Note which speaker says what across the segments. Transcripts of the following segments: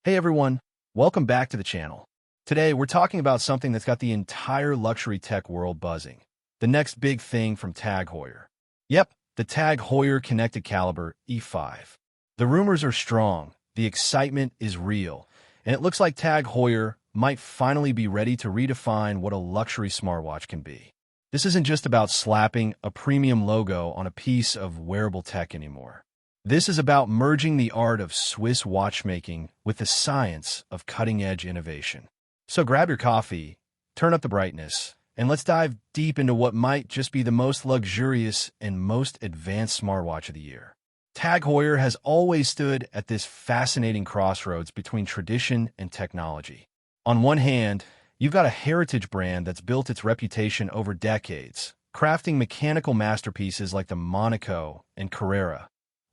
Speaker 1: Hey everyone, welcome back to the channel. Today we're talking about something that's got the entire luxury tech world buzzing. The next big thing from TAG Heuer. Yep, the TAG Heuer connected Calibre E5. The rumors are strong, the excitement is real, and it looks like TAG Heuer might finally be ready to redefine what a luxury smartwatch can be. This isn't just about slapping a premium logo on a piece of wearable tech anymore. This is about merging the art of Swiss watchmaking with the science of cutting-edge innovation. So grab your coffee, turn up the brightness, and let's dive deep into what might just be the most luxurious and most advanced smartwatch of the year. TAG Heuer has always stood at this fascinating crossroads between tradition and technology. On one hand, you've got a heritage brand that's built its reputation over decades, crafting mechanical masterpieces like the Monaco and Carrera,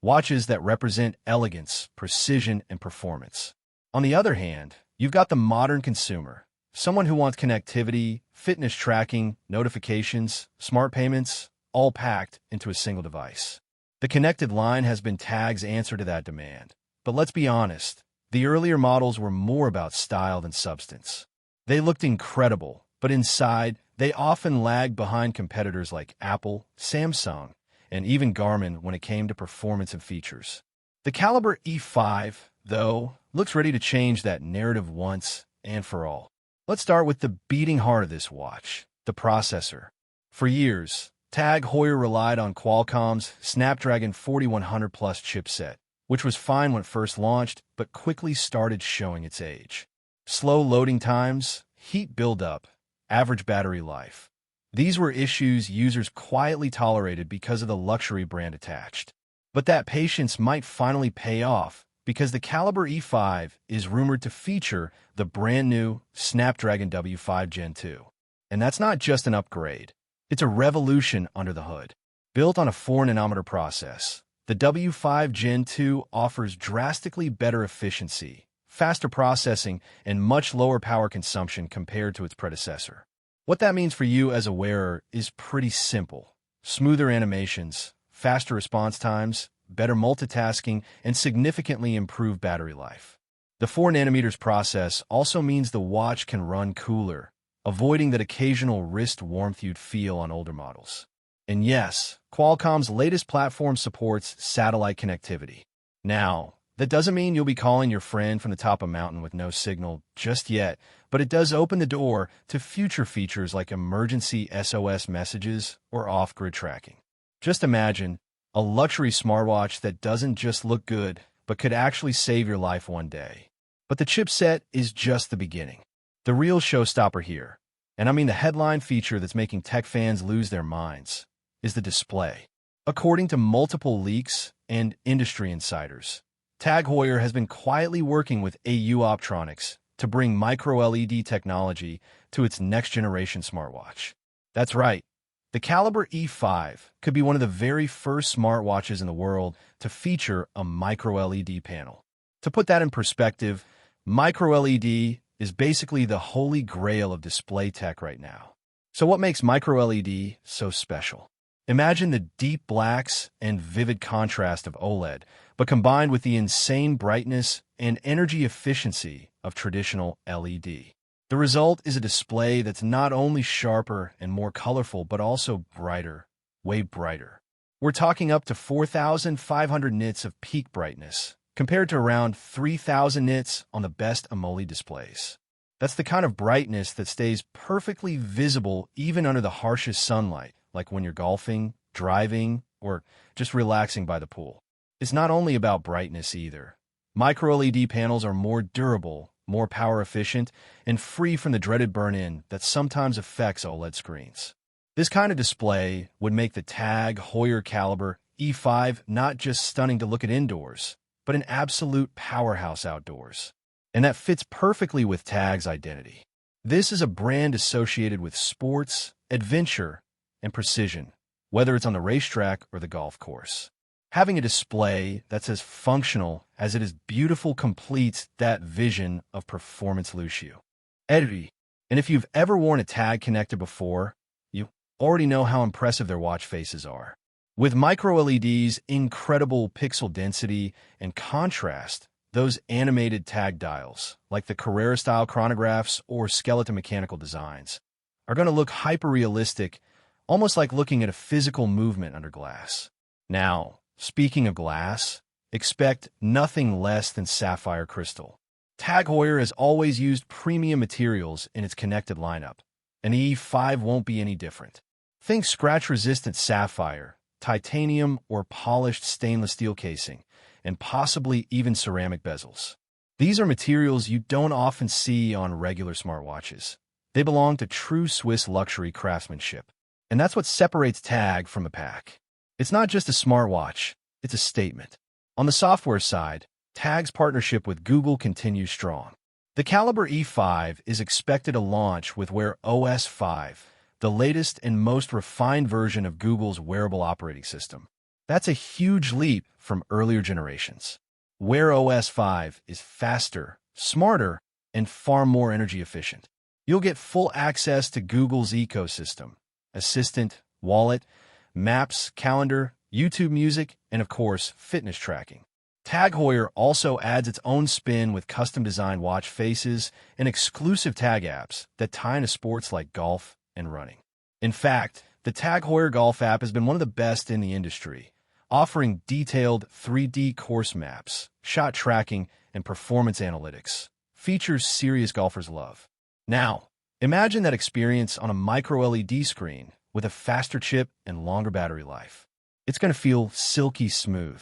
Speaker 1: watches that represent elegance, precision, and performance. On the other hand, you've got the modern consumer, someone who wants connectivity, fitness tracking, notifications, smart payments, all packed into a single device. The connected line has been TAG's answer to that demand. But let's be honest, the earlier models were more about style than substance. They looked incredible, but inside, they often lagged behind competitors like Apple, Samsung, and even Garmin when it came to performance and features. The Calibre E5, though, looks ready to change that narrative once and for all. Let's start with the beating heart of this watch, the processor. For years, TAG Heuer relied on Qualcomm's Snapdragon 4100 Plus chipset, which was fine when it first launched, but quickly started showing its age. Slow loading times, heat buildup, average battery life. These were issues users quietly tolerated because of the luxury brand attached. But that patience might finally pay off because the Calibre E5 is rumored to feature the brand new Snapdragon W5 Gen 2. And that's not just an upgrade. It's a revolution under the hood. Built on a 4nm process, the W5 Gen 2 offers drastically better efficiency, faster processing, and much lower power consumption compared to its predecessor. What that means for you as a wearer is pretty simple. Smoother animations, faster response times, better multitasking, and significantly improved battery life. The 4nm process also means the watch can run cooler, avoiding that occasional wrist warmth you'd feel on older models. And yes, Qualcomm's latest platform supports satellite connectivity. Now, that doesn't mean you'll be calling your friend from the top of a mountain with no signal just yet, but it does open the door to future features like emergency SOS messages or off-grid tracking. Just imagine a luxury smartwatch that doesn't just look good, but could actually save your life one day. But the chipset is just the beginning. The real showstopper here, and I mean the headline feature that's making tech fans lose their minds, is the display. According to multiple leaks and industry insiders, TAG Heuer has been quietly working with AU Optronics to bring micro-LED technology to its next-generation smartwatch. That's right, the Calibre E5 could be one of the very first smartwatches in the world to feature a micro-LED panel. To put that in perspective, micro-LED is basically the holy grail of display tech right now. So what makes micro-LED so special? Imagine the deep blacks and vivid contrast of OLED, but combined with the insane brightness and energy efficiency of traditional LED. The result is a display that's not only sharper and more colorful, but also brighter, way brighter. We're talking up to 4,500 nits of peak brightness, compared to around 3,000 nits on the best AMOLED displays. That's the kind of brightness that stays perfectly visible even under the harshest sunlight, like when you're golfing, driving, or just relaxing by the pool. It's not only about brightness either. Micro-LED panels are more durable, more power efficient, and free from the dreaded burn-in that sometimes affects OLED screens. This kind of display would make the TAG Heuer Calibre E5 not just stunning to look at indoors, but an absolute powerhouse outdoors. And that fits perfectly with TAG's identity. This is a brand associated with sports, adventure, and precision, whether it's on the racetrack or the golf course. Having a display that's as functional as it is beautiful completes that vision of performance Lucio. And if you've ever worn a TAG connector before, you already know how impressive their watch faces are. With micro-LEDs, incredible pixel density, and contrast, those animated tag dials, like the Carrera-style chronographs or skeleton mechanical designs, are going to look hyper-realistic, almost like looking at a physical movement under glass. Now, speaking of glass, expect nothing less than sapphire crystal. TAG Heuer has always used premium materials in its connected lineup, and the E5 won't be any different. Think scratch-resistant sapphire, titanium or polished stainless steel casing, and possibly even ceramic bezels. These are materials you don't often see on regular smartwatches. They belong to true Swiss luxury craftsmanship. And that's what separates TAG from the pack. It's not just a smartwatch, it's a statement. On the software side, TAG's partnership with Google continues strong. The Calibre E5 is expected to launch with Wear OS 5, the latest and most refined version of Google's wearable operating system. That's a huge leap from earlier generations. Wear OS 5 is faster, smarter, and far more energy efficient. You'll get full access to Google's ecosystem: Assistant, Wallet, Maps, Calendar, YouTube Music, and of course, fitness tracking. TAG Heuer also adds its own spin with custom-designed watch faces and exclusive tag apps that tie into sports like golf and running. In fact, the TAG Heuer Golf app has been one of the best in the industry, offering detailed 3D course maps, shot tracking, and performance analytics, features serious golfers love. Now, imagine that experience on a micro-LED screen with a faster chip and longer battery life. It's going to feel silky smooth.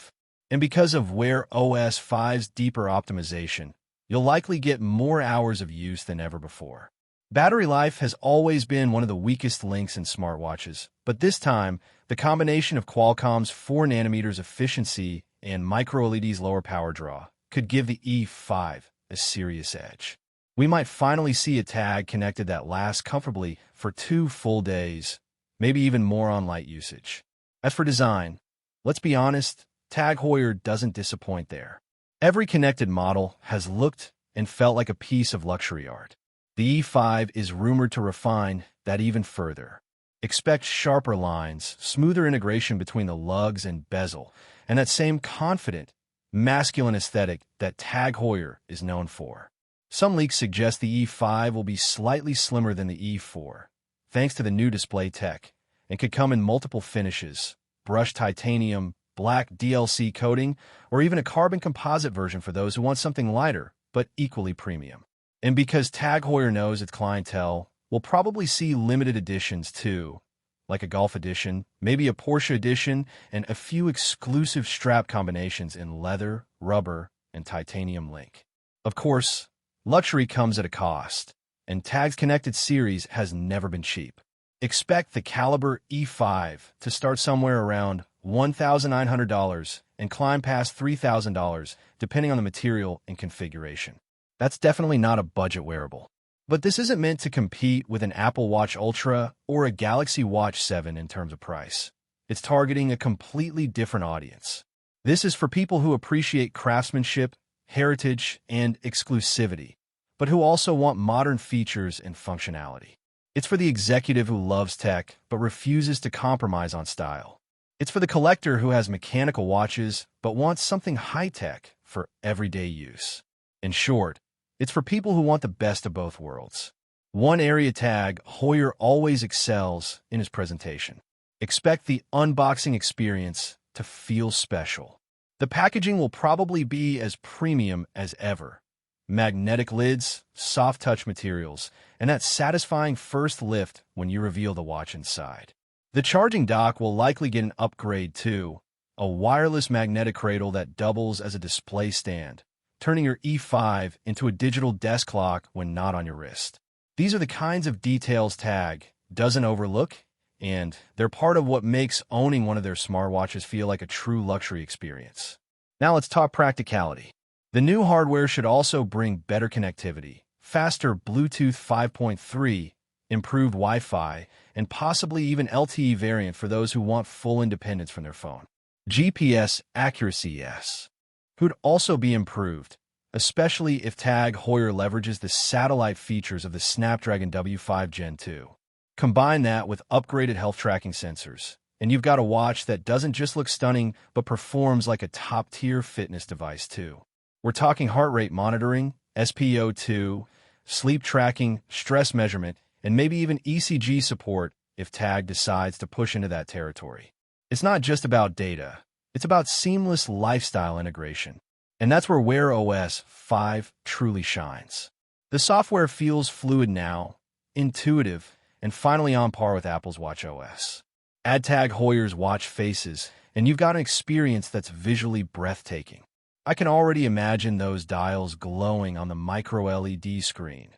Speaker 1: And because of Wear OS 5's deeper optimization, you'll likely get more hours of use than ever before. Battery life has always been one of the weakest links in smartwatches, but this time, the combination of Qualcomm's 4nm efficiency and micro-LED's lower power draw could give the E5 a serious edge. We might finally see a tag connected that lasts comfortably for 2 full days, maybe even more on light usage. As for design, let's be honest, TAG Heuer doesn't disappoint there. Every connected model has looked and felt like a piece of luxury art. The E5 is rumored to refine that even further. Expect sharper lines, smoother integration between the lugs and bezel, and that same confident, masculine aesthetic that TAG Heuer is known for. Some leaks suggest the E5 will be slightly slimmer than the E4, thanks to the new display tech, and could come in multiple finishes: brushed titanium, black DLC coating, or even a carbon composite version for those who want something lighter, but equally premium. And because TAG Heuer knows its clientele, we'll probably see limited editions too, like a Golf edition, maybe a Porsche edition, and a few exclusive strap combinations in leather, rubber, and titanium link. Of course, luxury comes at a cost, and TAG's connected series has never been cheap. Expect the Calibre E5 to start somewhere around $1,900 and climb past $3,000 depending on the material and configuration. That's definitely not a budget wearable. But this isn't meant to compete with an Apple Watch Ultra or a Galaxy Watch 7 in terms of price. It's targeting a completely different audience. This is for people who appreciate craftsmanship, heritage, and exclusivity, but who also want modern features and functionality. It's for the executive who loves tech but refuses to compromise on style. It's for the collector who has mechanical watches but wants something high-tech for everyday use. In short, it's for people who want the best of both worlds. One area TAG Heuer always excels in his presentation. Expect the unboxing experience to feel special. The packaging will probably be as premium as ever. Magnetic lids, soft touch materials, and that satisfying first lift when you reveal the watch inside. The charging dock will likely get an upgrade too, a wireless magnetic cradle that doubles as a display stand, turning your E5 into a digital desk clock when not on your wrist. These are the kinds of details TAG doesn't overlook, and they're part of what makes owning one of their smartwatches feel like a true luxury experience. Now let's talk practicality. The new hardware should also bring better connectivity, faster Bluetooth 5.3, improved Wi-Fi, and possibly even LTE variant for those who want full independence from their phone. GPS accuracy, yes, could also be improved, especially if TAG Heuer leverages the satellite features of the Snapdragon W5 Gen 2. Combine that with upgraded health tracking sensors, and you've got a watch that doesn't just look stunning, but performs like a top-tier fitness device too. We're talking heart rate monitoring, SpO₂, sleep tracking, stress measurement, and maybe even ECG support if TAG decides to push into that territory. It's not just about data. It's about seamless lifestyle integration. And that's where Wear OS 5 truly shines. The software feels fluid now, intuitive, and finally on par with Apple's Watch OS. Add TAG Heuer's watch faces, and you've got an experience that's visually breathtaking. I can already imagine those dials glowing on the micro-LED screen.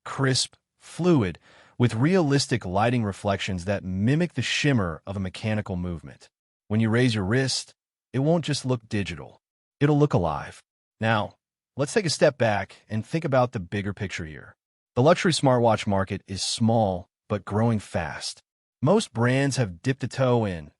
Speaker 1: Crisp, fluid, with realistic lighting reflections that mimic the shimmer of a mechanical movement. When you raise your wrist, it won't just look digital. It'll look alive. Now, let's take a step back and think about the bigger picture here. The luxury smartwatch market is small, but growing fast. Most brands have dipped a toe in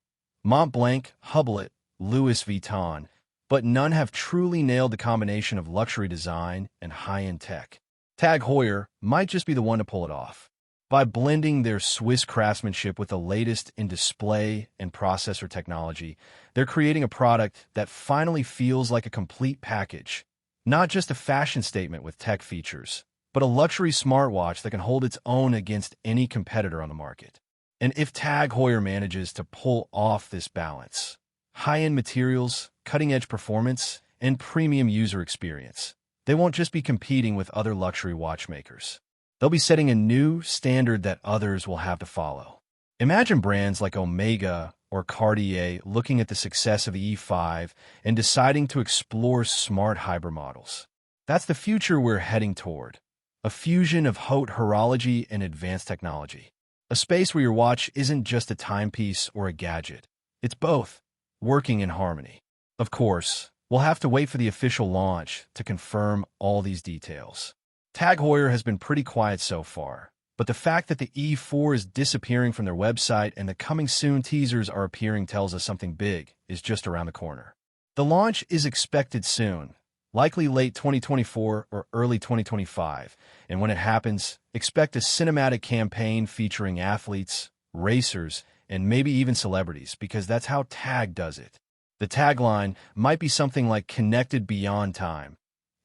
Speaker 1: Montblanc, Hublot, Louis Vuitton, but none have truly nailed the combination of luxury design and high-end tech. TAG Heuer might just be the one to pull it off. By blending their Swiss craftsmanship with the latest in display and processor technology, they're creating a product that finally feels like a complete package. Not just a fashion statement with tech features, but a luxury smartwatch that can hold its own against any competitor on the market. And if TAG Heuer manages to pull off this balance, high-end materials, cutting-edge performance, and premium user experience, they won't just be competing with other luxury watchmakers. They'll be setting a new standard that others will have to follow. Imagine brands like Omega or Cartier looking at the success of the E5 and deciding to explore smart hybrid models. That's the future we're heading toward, a fusion of haute horology and advanced technology. A space where your watch isn't just a timepiece or a gadget. It's both, working in harmony. Of course, we'll have to wait for the official launch to confirm all these details. TAG Heuer has been pretty quiet so far, but the fact that the E4 is disappearing from their website and the coming soon teasers are appearing tells us something big is just around the corner. The launch is expected soon, likely late 2024 or early 2025, and when it happens, expect a cinematic campaign featuring athletes, racers, and maybe even celebrities, because that's how TAG does it. The tagline might be something like "Connected Beyond Time,"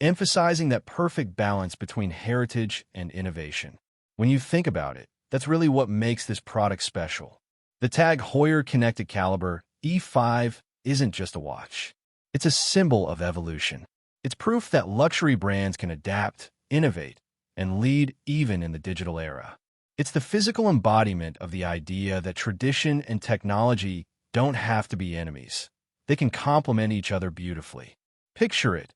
Speaker 1: emphasizing that perfect balance between heritage and innovation. When you think about it, that's really what makes this product special. The TAG Heuer Connected Calibre E5 isn't just a watch. It's a symbol of evolution. It's proof that luxury brands can adapt, innovate, and lead even in the digital era. It's the physical embodiment of the idea that tradition and technology don't have to be enemies. They can complement each other beautifully. Picture it.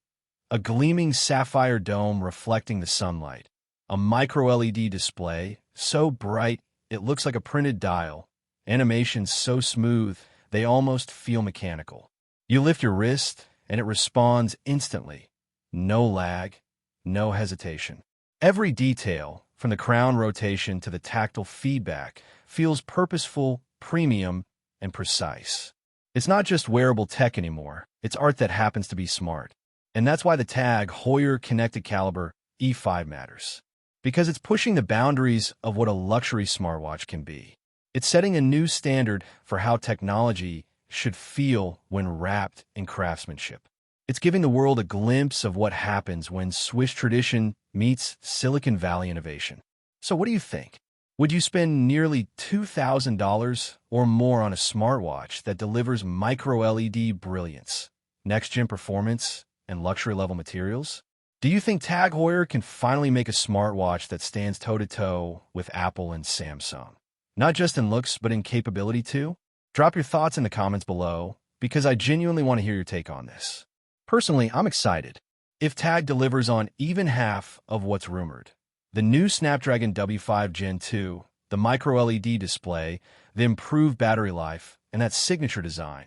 Speaker 1: A gleaming sapphire dome reflecting the sunlight. A micro-LED display, so bright it looks like a printed dial. Animations so smooth, they almost feel mechanical. You lift your wrist, and it responds instantly. No lag, no hesitation. Every detail, from the crown rotation to the tactile feedback, feels purposeful, premium, and precise. It's not just wearable tech anymore. It's art that happens to be smart. And that's why the TAG Heuer Connected Calibre E5 matters. Because it's pushing the boundaries of what a luxury smartwatch can be. It's setting a new standard for how technology should feel when wrapped in craftsmanship. It's giving the world a glimpse of what happens when Swiss tradition meets Silicon Valley innovation. So what do you think? Would you spend nearly $2,000 or more on a smartwatch that delivers micro-LED brilliance, next-gen performance, and luxury-level materials? Do you think TAG Heuer can finally make a smartwatch that stands toe-to-toe with Apple and Samsung? Not just in looks, but in capability too? Drop your thoughts in the comments below, because I genuinely want to hear your take on this. Personally, I'm excited. If TAG delivers on even half of what's rumored, the new Snapdragon W5 Gen 2, the micro-LED display, the improved battery life, and that signature design,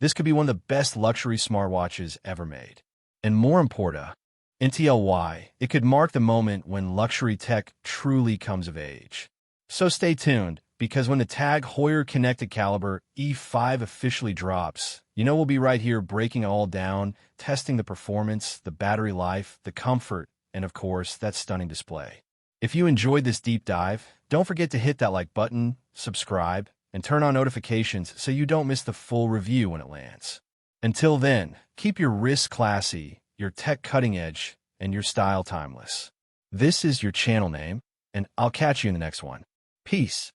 Speaker 1: this could be one of the best luxury smartwatches ever made. And more important, NTLY, it could mark the moment when luxury tech truly comes of age. So stay tuned, because when the TAG Heuer Connected Calibre E5 officially drops, we'll be right here breaking it all down, testing the performance, the battery life, the comfort, and of course, that stunning display. If you enjoyed this deep dive, don't forget to hit that like button, subscribe, and turn on notifications so you don't miss the full review when it lands. Until then, keep your wrists classy, your tech cutting edge, and your style timeless. This is your channel name, and I'll catch you in the next one. Peace.